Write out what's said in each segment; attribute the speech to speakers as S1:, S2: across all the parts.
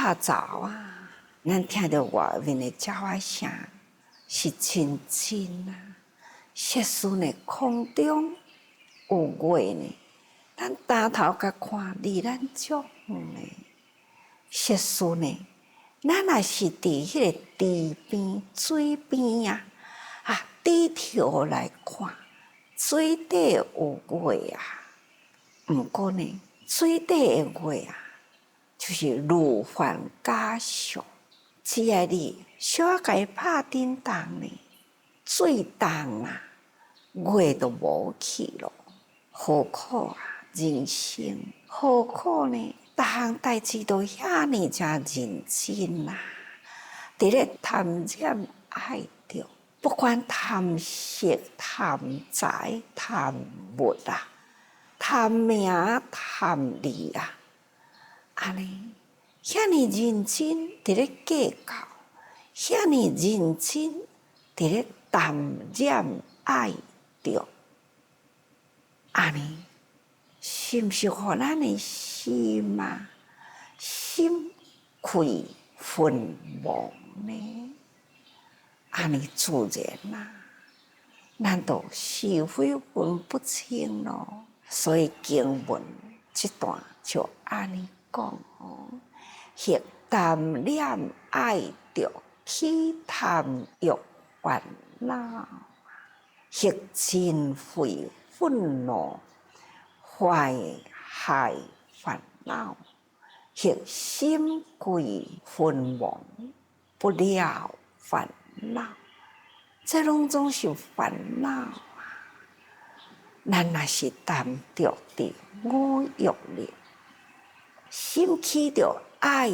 S1: 大早啊，咱听到外面的鸟仔声，是真真啊。设施呢，空中有月呢，咱抬头甲看，离咱足远的。设施呢，咱若是伫迄个池边、水边啊，低头来看，水底有月啊。毋过呢，水底的月啊，就是如幻假相。只要你小可甲伊拍叮当呢，水重啊，月都无去咯。何苦啊，人生何苦呢？逐项代志都遐尼真认真啊！伫咧贪染爱着，不管贪色、贪财、贪物啊，贪名、贪利啊，安尼遐尼认真伫咧计较，遐尼认真伫咧贪染爱着，安尼是毋是互咱的心啊，心开昏蒙呢？安尼自然啊，咱就是非分不清咯。所以经文这段就安尼讲哦，迄贪染爱着，起贪欲烦恼，迄嗔恚愤怒，怀害烦恼，迄心归昏蒙，不了烦恼，这拢总是烦恼啊！咱若是耽着伫五欲里，心起着爱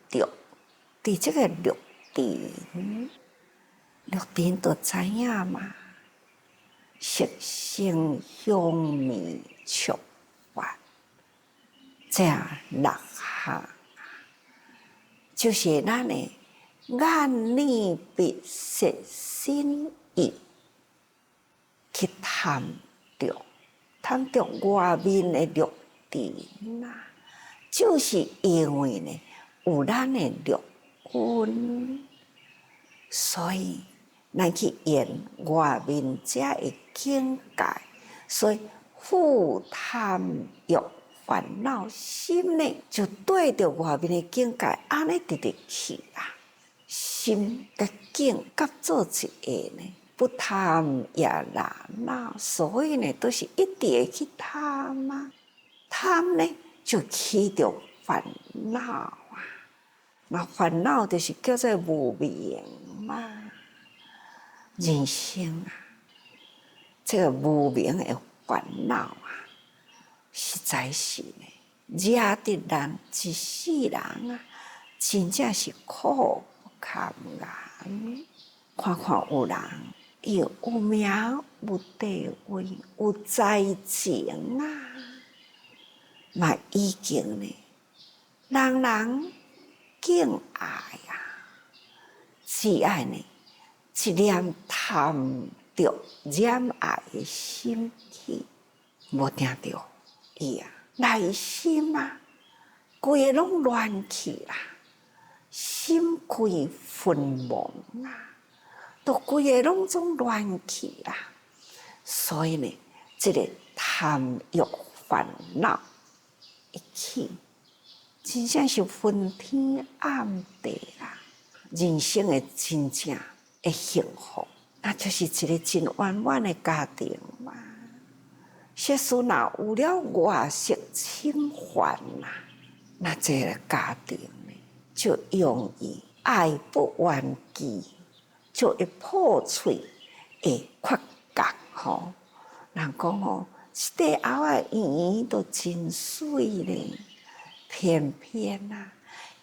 S1: 着，伫这个六尘，六尘都知影嘛，色声香味触法，这六项就是咱的眼耳鼻舌身意去贪着外面的六尘啊，就是因为呢有咱的六根，所以咱去演外面这的境界，所以负贪欲烦恼心呢，就对着外面的境界安尼直直去啦。心甲境合做一个呢，不贪也难恼，所以呢，都是一直会去贪啊。贪呢，就起着烦恼啊。那烦恼就是叫做无明嘛。人生啊，这个无明的烦恼啊，实在是呢，惹得人一世人啊，真正是苦不堪言。看看有人伊有名有地位有才情啊，嘛已经呢，人人敬爱啊，只爱呢一念贪着染爱的心起，无听着伊啊内心啊，规个拢乱去啦，心开昏蒙啊，都规个拢总乱去啦。所以呢，这个贪欲烦恼一起，真正是昏天暗地啦。人生的真正的幸福，那就是一个真圆满的家庭嘛。设施若有了外色侵犯啦，那这个家庭呢，就容易爱不完结，就会破碎，会缺角吼。人讲吼，这块后仔圆都真水咧，偏偏啊，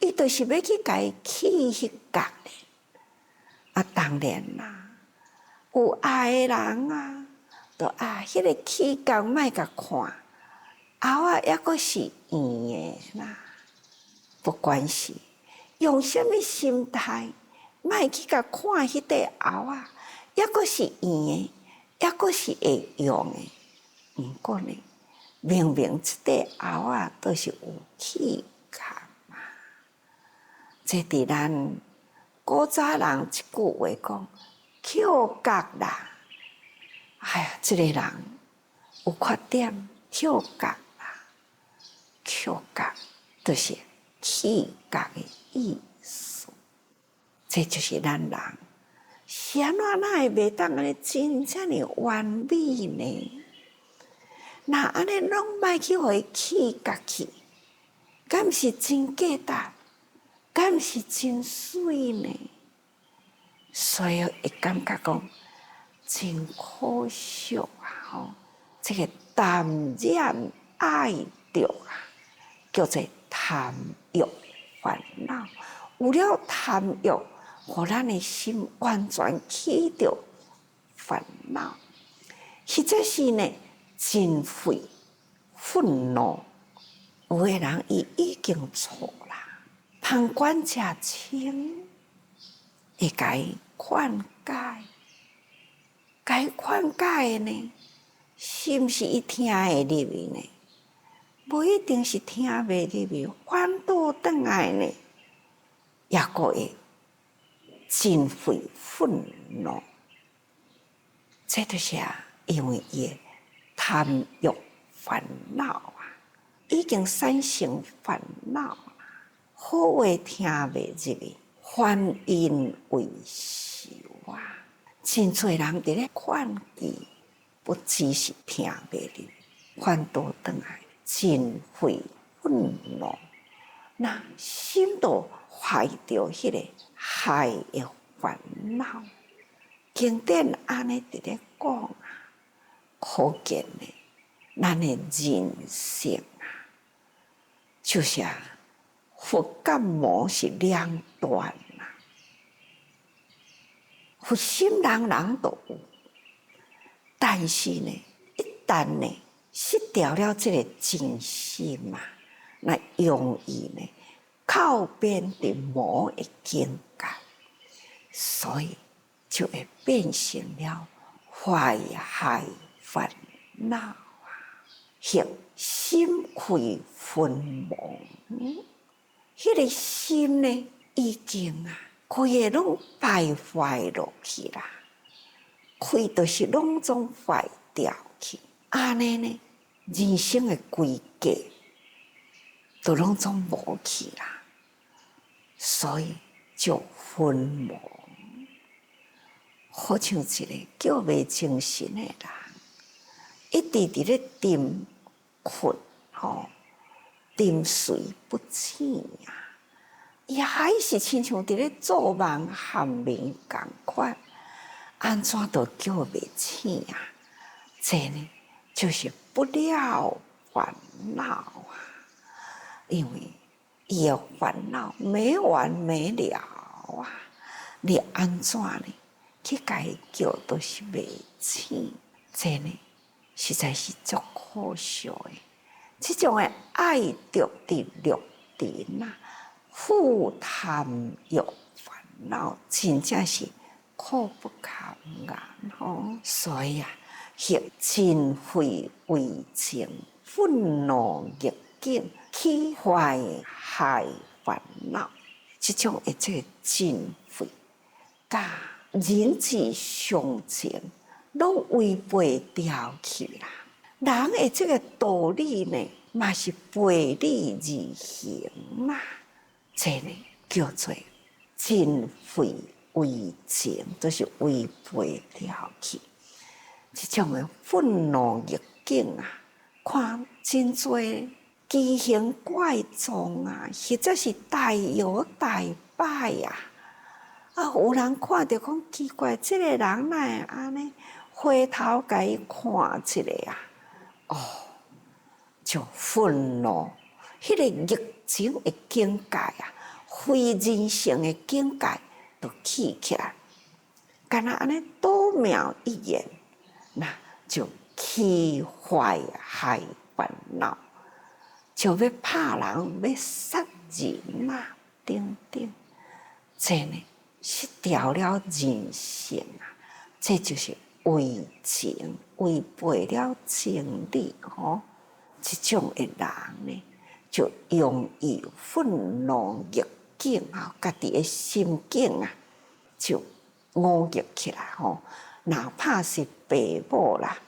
S1: 伊就是要去甲伊起迄角咧。啊，当然啦，有爱的人啊，就迄个起角莫甲看，后仔抑阁是圆的啦。不管是用什么心态，莫去甲看迄块后仔，抑阁是圆的，抑阁是会用的。毋过呢，明明这块后仔都是有气感嘛，这伫咱古早人一句话讲，口角啦。哎呀，这个人有缺点，口角啦，口角就是气角的意思。这就是咱人，是安怎会袂当安尼真正的完美呢？那安尼拢莫去互伊气角去，敢毋是真价值？敢毋是真水呢？所以会感觉讲真可惜啊！吼，这个淡染爱着啊，叫做贪欲烦恼。有了贪欲，互咱的心完全起着烦恼。实在是呢，真会愤怒。有个人伊已经错啦，旁观者清，会甲伊劝解，甲伊劝解呢，是毋是伊听会入去呢？无一定是听袂入去，反倒转来呢，也个会真会愤怒。这就是因为伊的贪欲烦恼啊，已经产生烦恼啦。好话听袂入去，反因为受啊。真侪人伫咧劝伊，不只是听袂入去，反倒转来真会愤怒。那心都怀着迄个害的烦恼。经典安尼伫咧讲啊，可见呢，咱的人性啊，就是佛甲魔是两端啊。佛心人人都有，但是呢，一旦呢失掉了这个真心啊，那容易呢靠边的魔的境界，所以就会变成了坏害烦恼啊，或心开昏蒙。迄个心呢，已经规个拢败坏落去啦，开就是拢总坏掉去。安尼呢，人生的规格都拢总无去啦，所以就昏蒙。好像一个叫袂精神的人，一直伫咧沉困沉睡不醒啊，伊还是亲像伫咧做梦酣眠共款，安怎都叫袂醒啊？这呢，就是不了烦恼啊，因为伊的烦恼没完没了啊，你安怎呢？去甲伊叫都是袂醒，这呢实在是足可惜的。这种的爱着的六尘啊，负贪欲烦恼，真正是苦不堪言所以或真会为情愤怒逆境，起坏害烦恼，这种的这个真会甲人之常情拢违背掉去啦。人的这个道理呢，嘛是背理而行啦。这呢叫做真会为情，就是违背掉去。这种的愤怒逆境啊，看真多奇形怪状啊，实在是大摇大摆啊。有人看到讲奇怪，这个人哪会安尼？回头甲伊看一下就愤怒。迄个逆情的境界啊，非人性的境界都起起来，敢若安尼多秒一眼，那就起坏害烦恼，就要拍人，要杀人啊，等等，这呢？失掉了人性啊，这就是违情，违背了情理这种的人呢，就容易愤怒逆境啊，家己的心境啊，就五逆起来吼。哪怕是爸母啦，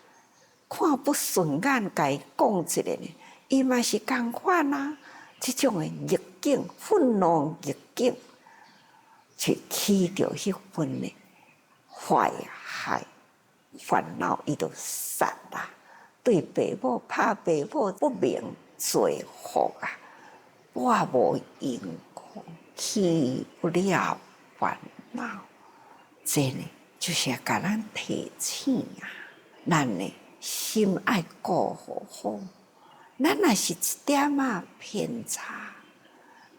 S1: 看不顺眼，甲伊讲一下呢，伊嘛是共款啊。这种的逆境、愤怒逆境，去起着迄份的坏害烦恼，伊就散啦。对爸母怕爸母不明做福啊，我无因果起不了烦恼。这呢，就是要甲咱提醒啊，咱呢心爱顾好。咱若是一点仔偏差，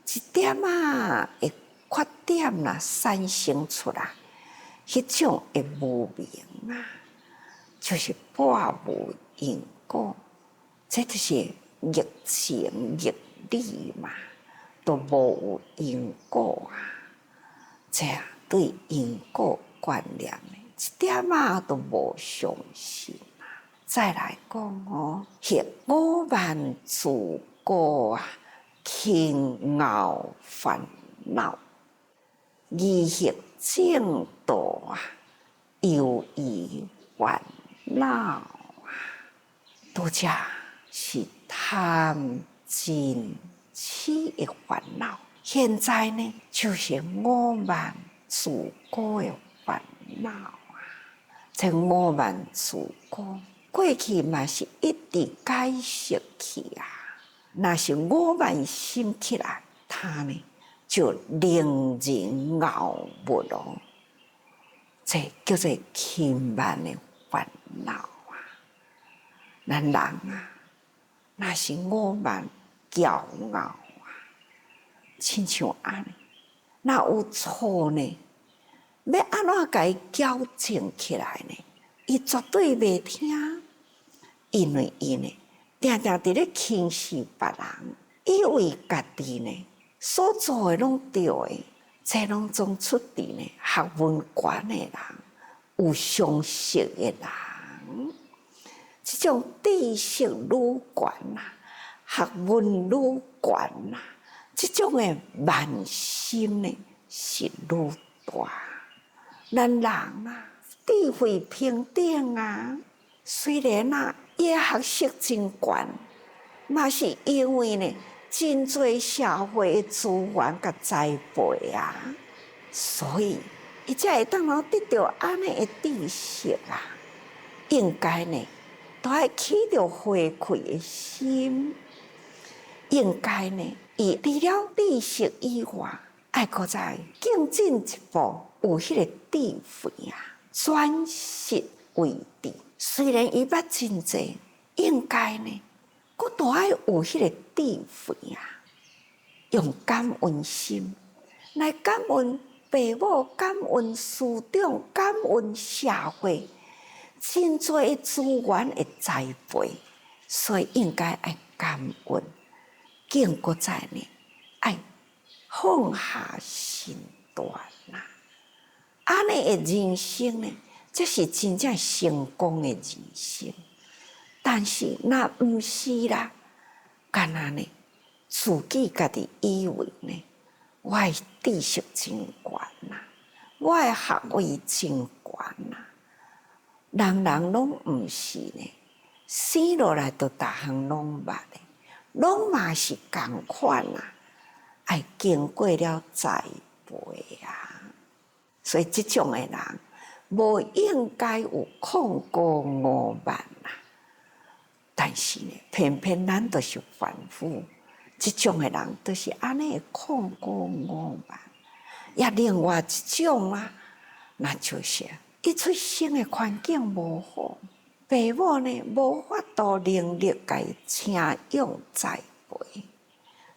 S1: 一点仔的缺点啦产生出来，迄种的无明啊，就是破无因果，这就是逆情逆理嘛，都无有因果啊。这样对因果观念呢，一点仔都无相信。再来讲哦，迄五万自古啊，轻熬烦恼，疑惑正道啊，犹疑烦恼啊，拄则是贪嗔痴的烦恼。现在呢，就是五万自古的烦恼啊，这五万自古。过去嘛是一直解释去啊，若是五万心起来，他呢就令人熬不咯。这叫做轻慢的烦恼啊。咱人啊，若是五万骄傲啊，亲像安尼，若有错呢，要安怎甲伊矫正起来呢？伊绝对袂听。因为伊呢，常常伫咧轻视别人，以为家己呢所做诶拢对诶，这拢总出伫呢学问悬诶人，有常识诶人，即种知识愈悬啦，学问愈悬啦，即种诶慢心呢是愈大。咱人啊，智慧平等啊，虽然啊。伊学识真悬，嘛是因为呢，真侪社会资源甲栽培啊，所以伊才会当得到安尼的知识啊。应该呢，都爱起着回馈的心。应该呢，伊除了知识以外，爱搁再更进一步，有迄个智慧啊，转识为智。虽然伊捌真济，应该呢，佫都爱有迄个智慧啊，用感恩心来感恩爸母、感恩师长、感恩社会，真侪资源的栽培，所以应该爱感恩，更佫在呢，爱放下身段啦。安尼的人生呢？这是真正成功的人生，但是那毋是啦，干那呢？自己家己以为呢，我的知识真悬啦，我的学位真悬啦，人人拢毋是呢，生落来就逐项拢捌的，拢嘛是共款啦，爱经过了栽培啊，所以这种的人。无应该有控过5万啦，但是呢，偏偏咱都是凡夫，这种的人都是安尼控过5万。也另外一种啊，那就是伊出生的环境无好，爸母呢无法度能力甲伊请养栽培，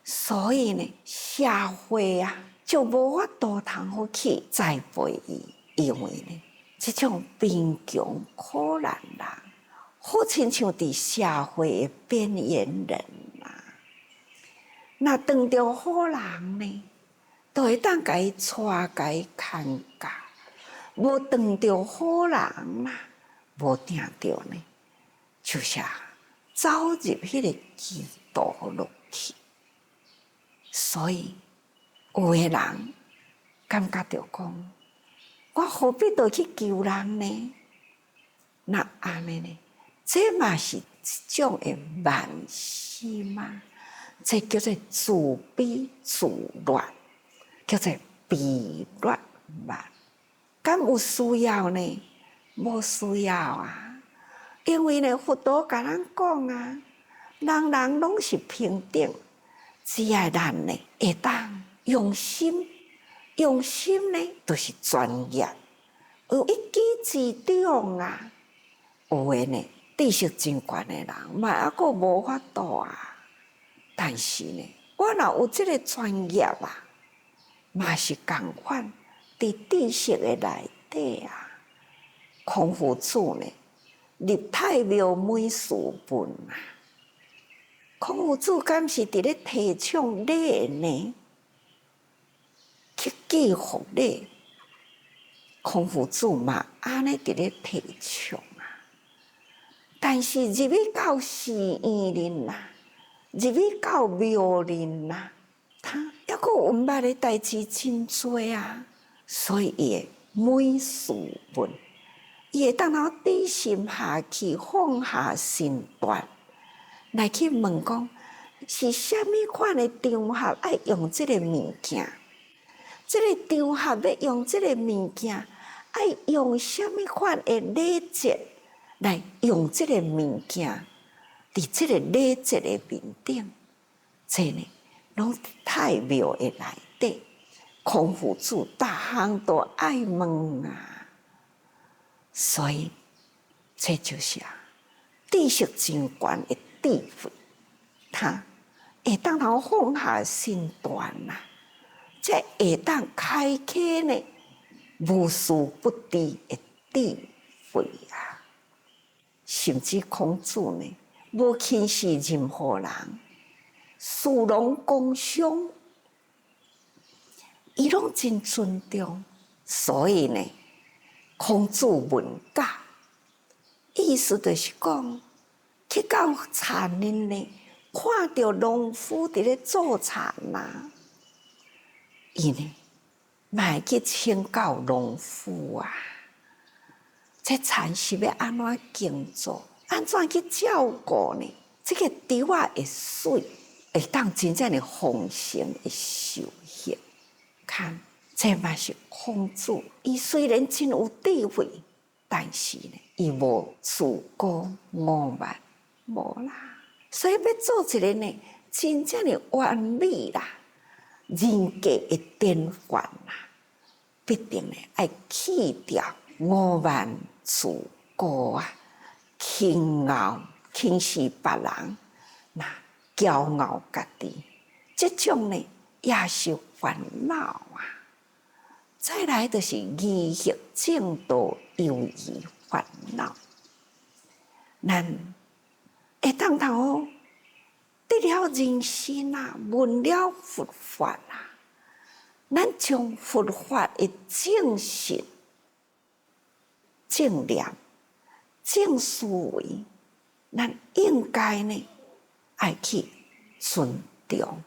S1: 所以呢，社会啊就无法度通好去栽培伊，因为呢。这种贫穷可怜人，好亲像伫社会的边缘人啊。那当着好人呢，都会当甲伊带甲伊看教；无当着好人啊，无定着呢，就是走入迄个歧途落去。所以有的人感觉到讲，我何必要去救人呢？那安尼呢？这嘛是一种的慢心嘛，这叫做自卑自乱，叫做避乱慢。敢有需要呢？无需要啊，因为呢，佛陀甲咱讲啊，人人拢是平等，只要咱呢会当用心，用心呢就是专业，有一技之长啊。有诶呢，知识真悬诶人，嘛还佫无法度啊。但是呢，我若有即个专业啊，嘛是共款，伫知识诶内底啊。孔夫子呢，入太庙每事问啊。孔夫子敢是伫咧提倡礼呢？去记服礼，孔夫子嘛安尼伫咧提倡啊。但是入去到寺院里啦，入去到庙里啦，他还佫有捌的代志真多啊。所以伊会每事问，伊会当头低心下去，放下身段来去问讲，是虾米款的场合爱用即个物件？即个场合要用即个物件，爱用虾米款的礼节？来用这个物件，伫这个礼节的面顶，这呢，拢太庙的内底，孔夫子逐项都爱问啊。所以，这就是知识真悬的智慧，他会当头放下身段啊，这会当开启呢无所不知的智慧啊。甚至孔子呢，无轻视任何人，殊荣共赏，伊拢真尊重。所以呢，孔子问教，意思就是讲，去到田里呢，看到农夫伫咧做田啊，伊呢，嘛会去请教农夫啊。这田是要安怎耕作？安怎去照顾呢？这个稻啊会水，会当真正的丰盛的收获。看，这嘛是孔子，伊虽然真有智慧，但是呢，伊无自高傲慢，无啦。所以要做一个呢，真正的完美啦，人格的典范啦，必定呢爱去掉傲慢自高啊，轻傲轻视别人，那骄傲家己，这种呢也是烦恼啊。再来就是疑惑正道犹疑烦恼，咱会当头得了人生啊，闻了佛法啊，咱将佛法的正信、正念、正思维，咱应该呢爱去尊重，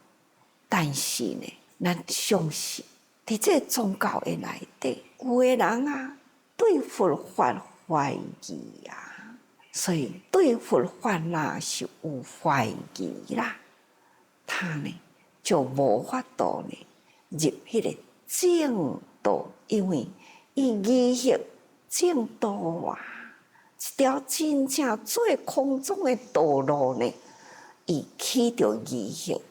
S1: 但是呢，咱相信伫这宗教的内底，有的人啊对佛法怀疑啊，所以对佛法若是有怀疑啦，他呢就无法度呢入迄个正道，因为伊疑惑正道啊，一条真正最空中的道路呢，伊起着疑惑，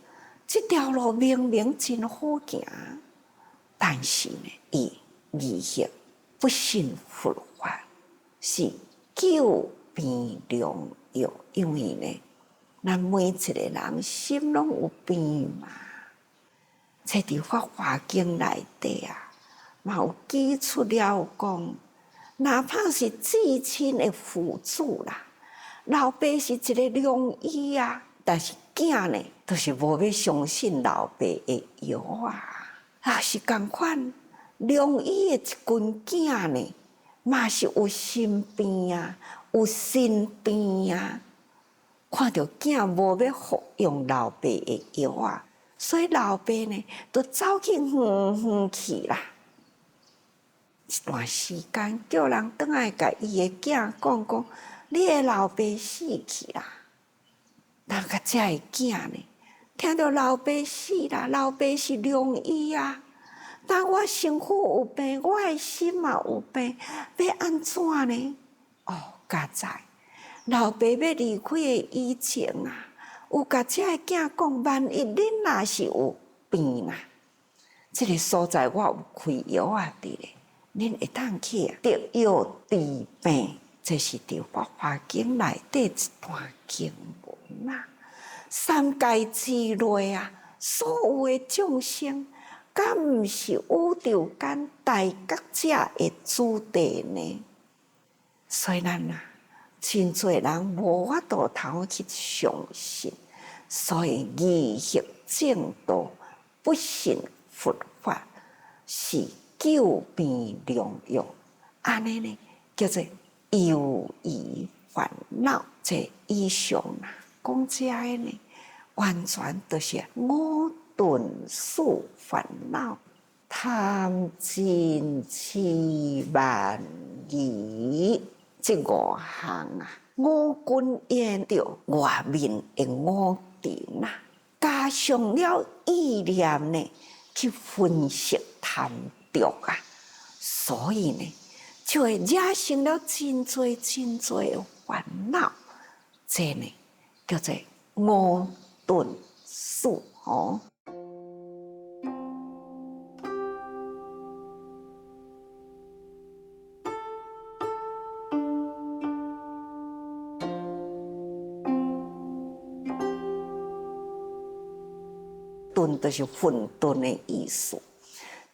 S1: 这条路明明真好行，但是呢，伊疑惑不信佛法，是救病良药。因为呢，咱每一个人心拢有病嘛，这伫《法华经》内底啊，嘛有记出了讲，哪怕是至亲的父祖啦，老爸是一个良医啊，但是囝呢，就是无要相信老爸的药啊。也是同款，良医的一群囝呢，嘛是有心病啊，有心病啊。看到囝无要服用老爸的药啊，所以老爸呢，就走去远去啦。一段时间，叫人倒来甲伊的囝讲，你的老爸死去啦。人甲遮个囝呢，听到老爸死啦，老爸是良医啊。但我身躯有病，我的心嘛有病，要安怎呢？哦，家在老爸要离开的以前啊，有甲遮个囝讲，万一恁若是有病啦，这个所在我有开药啊伫咧，恁会当去得药治病。这是伫《法华经》内底一段经文啊。三界之内啊，所有的众生，敢毋是宇宙间大觉者的主题呢？所以咱啊，真侪人无法度通去相信，所以义行正道，不信佛法，是救病良药。安尼呢，叫做忧疑烦恼。这以上啊，讲遮个呢，完全都是五顿数烦恼，贪嗔痴慢疑，这五项啊，五根沿着外面的五尘啊，加上了意念呢，去分析贪着啊，所以呢，就会惹生了真多的烦恼。这呢，叫做五顿数哦。顿就是混沌的意思。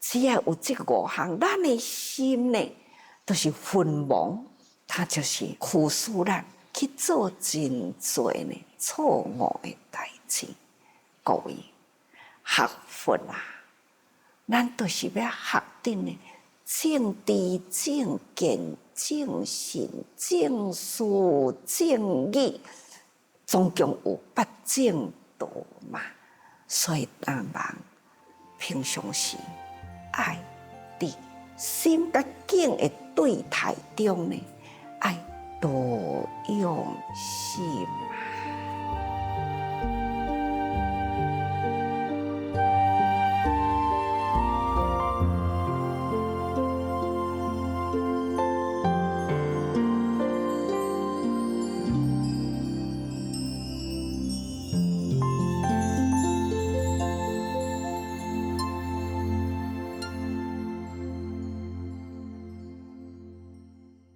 S1: 只要有这五项，咱的心呢，都是昏蒙，它就是驱使咱去做真多呢错误的代志。各位学佛啊，咱都是要学的呢，正知、正见、正信、正思、正义，总共有八正道嘛。所以人人平常时爱伫心甲境的对待中呢，爱多用心。